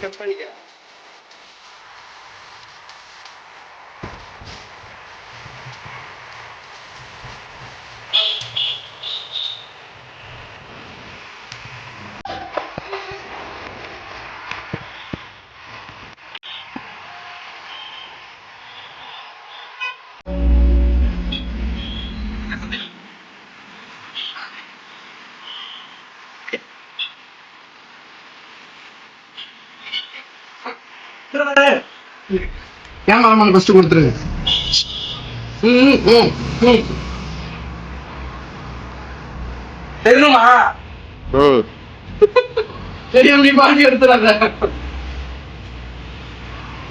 Cut பண்ணிக்க. Cameraman first கொடுத்துருங்க. தெரியுமா? தெரியும், நீ பாட்டி எடுத்துறாங்க.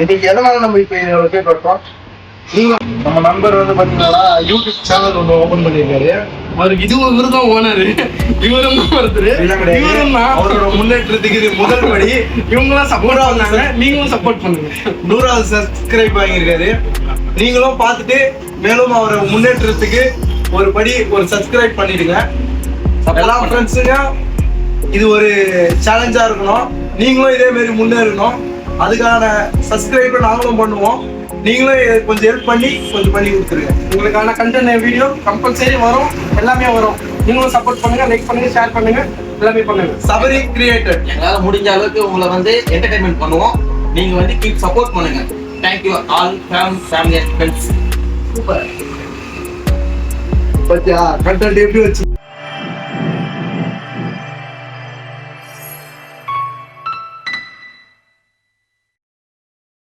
இன்னைக்கு எதனால நம்ம இப்ப ரொட்டேட் பண்றோம்? நம்ம நண்பர் வந்து பாத்தீங்கன்னா யூடியூப் சேனல் ஒன்று ஓபன் பண்ணிருக்காரு. அவருக்கு இவரு தான் ஓனர், இவரும் தான் ஒருத்தர், இவரும் தான் அவரோட முன்னேற்றத்துக்கு இது முதல் படி. இவங்களாம் சப்போர்ட் பண்ணாங்க, நீங்களும் சப்போர்ட் பண்ணுங்க. 100வது சப்ஸ்கிரைப் வாங்கியிருக்காரு. நீங்களும் பார்த்துட்டு மேலும் அவரை முன்னேற்றத்துக்கு ஒரு படி ஒரு சப்ஸ்கிரைப் பண்ணிடுங்க. எல்லா ஃப்ரெண்ட்ஸுங்க இது ஒரு சேலஞ்சா இருக்கணும். நீங்களும் இதே மாதிரி முன்னேறணும். அதுக்கான சப்ஸ்கிரைபை நாங்களும் பண்ணுவோம். நீங்களும் கொஞ்சம் ஹெல்ப் பண்ணி கொஞ்சம் பண்ணி கொடுத்துருங்க. உங்களுக்கான கண்டென்ட் வீடியோ கம்பல்சரி வரும், எல்லாமே வரும். நீங்களும் சப்போர்ட் பண்ணுங்க, லைக் பண்ணுங்க, ஷேர் பண்ணுங்க, எல்லாமே பண்ணுங்க. சபரி கிரியேட்டர் எங்களால் முடிஞ்ச அளவுக்கு உங்களை வந்து என்டர்டைன்மெண்ட் பண்ணுவோம். நீங்க வந்து கீப் சப்போர்ட் பண்ணுங்க. Thank you all family and friends. Super. பத்தியா கண்டென்ட் எப்படி வச்சு